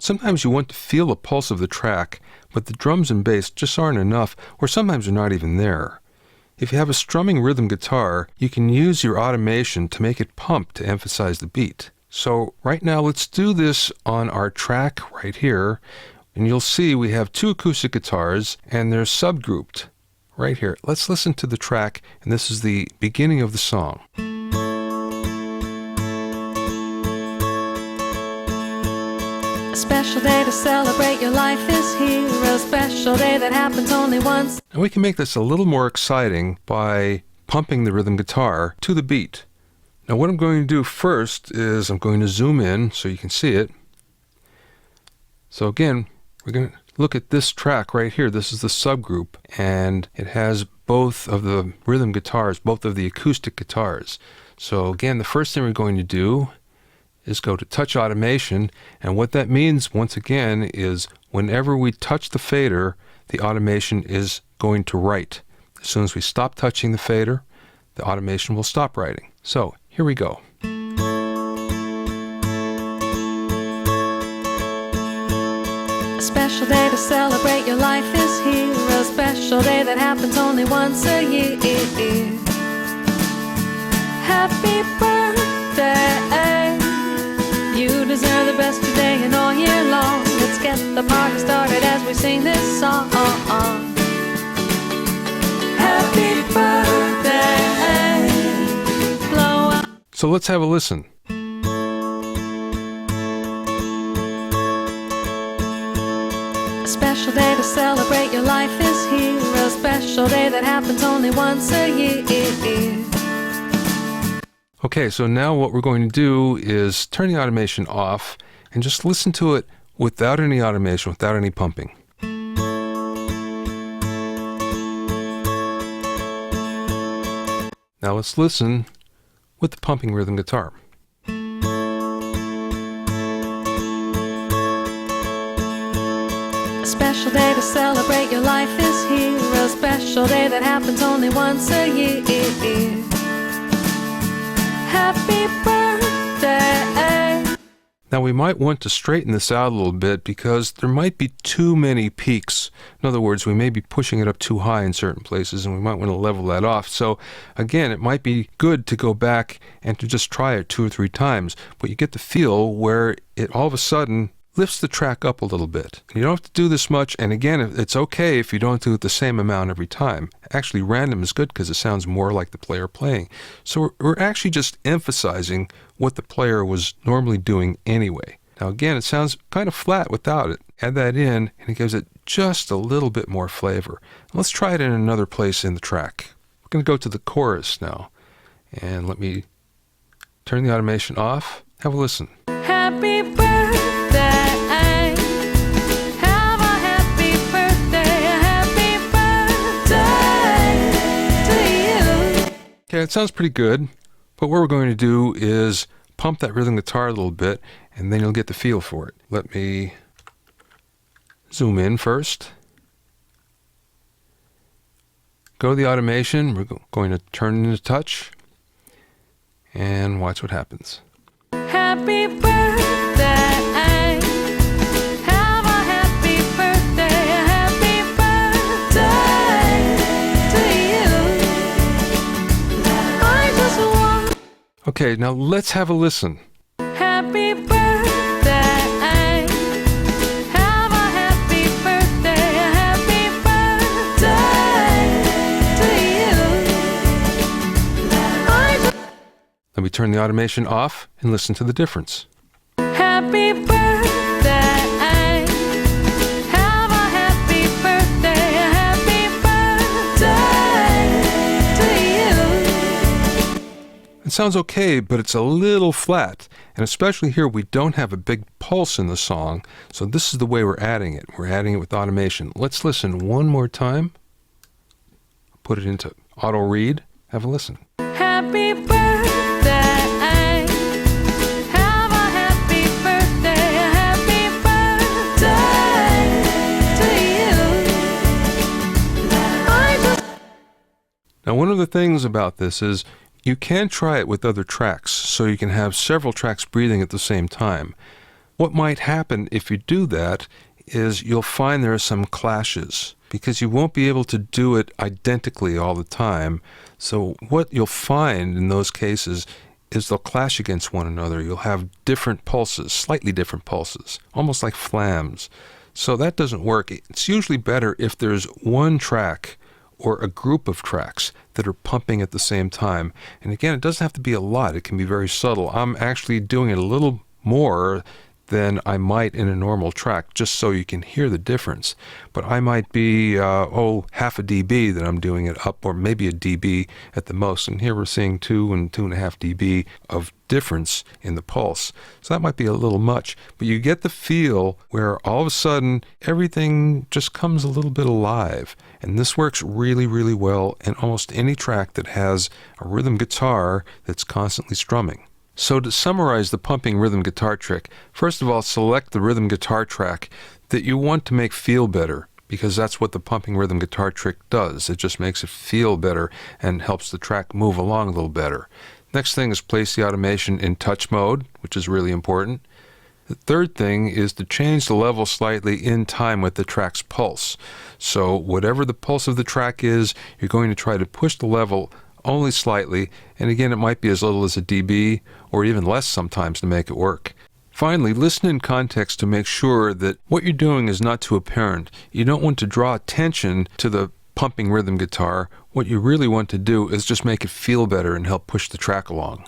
Sometimes you want to feel the pulse of the track, but the drums and bass just aren't enough, or sometimes they're not even there. If you have a strumming rhythm guitar, you can use your automation to make it pump to emphasize the beat. So right now, let's do this on our track right here, and you'll see we have two acoustic guitars, and they're subgrouped right here. Let's listen to the track, and this is the beginning of the song. A special day to celebrate your life is here, a special day that happens only once. And we can make this a little more exciting by pumping the rhythm guitar to the beat. Now what I'm going to do first is I'm going to zoom in so you can see it. So again, we're going to look at this track right here. This is the subgroup, and it has both of the rhythm guitars, both of the acoustic guitars. So again, the first thing we're going to do is go to Touch Automation, and what that means, once again, is whenever we touch the fader, the automation is going to write. As soon as we stop touching the fader, the automation will stop writing. So here we go. A special day to celebrate your life is here, a special day that happens only once a year. Happy birthday, you deserve the best today and all year long. Let's get the party started as we sing this song. Happy birthday, blow up. So let's have a listen. A special day to celebrate your life is here, a special day that happens only once a year. Okay, so now what we're going to do is turn the automation off and just listen to it without any automation, without any pumping. Now let's listen with the pumping rhythm guitar. A special day to celebrate your life is here, a special day that happens only once a year. Happy birthday. Now we might want to straighten this out a little bit because there might be too many peaks. In other words, we may be pushing it up too high in certain places, and we might want to level that off. So again, it might be good to go back and to just try it 2 or 3 times, but you get the feel where it all of a sudden lifts the track up a little bit. You don't have to do this much, and again, it's okay if you don't do it the same amount every time. Actually, random is good because it sounds more like the player playing. So we're actually just emphasizing what the player was normally doing anyway. Now again, it sounds kind of flat without it. Add that in, and it gives it just a little bit more flavor. Let's try it in another place in the track. We're going to go to the chorus now, and let me turn the automation off. Have a listen. Happy birthday, have a happy birthday, to you. Okay, it sounds pretty good, but what we're going to do is pump that rhythm guitar a little bit, and then you'll get the feel for it. Let me zoom in first. Go to the automation. We're going to turn it into touch, and watch what happens. Happy birthday, have a happy birthday, to you. I just want. Okay, now let's have a listen. Happy birthday, have a happy birthday, to you. Let me turn the automation off and listen to the difference. Happy birthday, have a happy birthday, to you. It sounds okay, but it's a little flat, and especially here we don't have a big pulse in the song, so this is the way we're adding it. We're adding it with automation. Let's listen one more time. Put it into auto read. Have a listen. Happy birthday, have a happy birthday, to you. Now, one of the things about this is you can try it with other tracks, so you can have several tracks breathing at the same time. What might happen if you do that is you'll find there are some clashes because you won't be able to do it identically all the time. So what you'll find in those cases is they'll clash against one another. You'll have different pulses, slightly different pulses, almost like flams. So that doesn't work. It's usually better if there's one track or a group of tracks that are pumping at the same time. And again, it doesn't have to be a lot. It can be very subtle. I'm actually doing it a little more than I might in a normal track, just so you can hear the difference. But I might be, half a dB that I'm doing it up, or maybe a dB at the most. And here we're seeing 2 and 2.5 dB of difference in the pulse. So that might be a little much, but you get the feel where all of a sudden everything just comes a little bit alive. And this works really, really well in almost any track that has a rhythm guitar that's constantly strumming. So to summarize the pumping rhythm guitar trick, first of all, select the rhythm guitar track that you want to make feel better, because that's what the pumping rhythm guitar trick does. It just makes it feel better and helps the track move along a little better. Next thing is place the automation in touch mode, which is really important. The third thing is to change the level slightly in time with the track's pulse. So whatever the pulse of the track is, you're going to try to push the level only slightly, and again, it might be as little as a dB or even less sometimes to make it work. Finally, listen in context to make sure that what you're doing is not too apparent. You don't want to draw attention to the pumping rhythm guitar. What you really want to do is just make it feel better and help push the track along.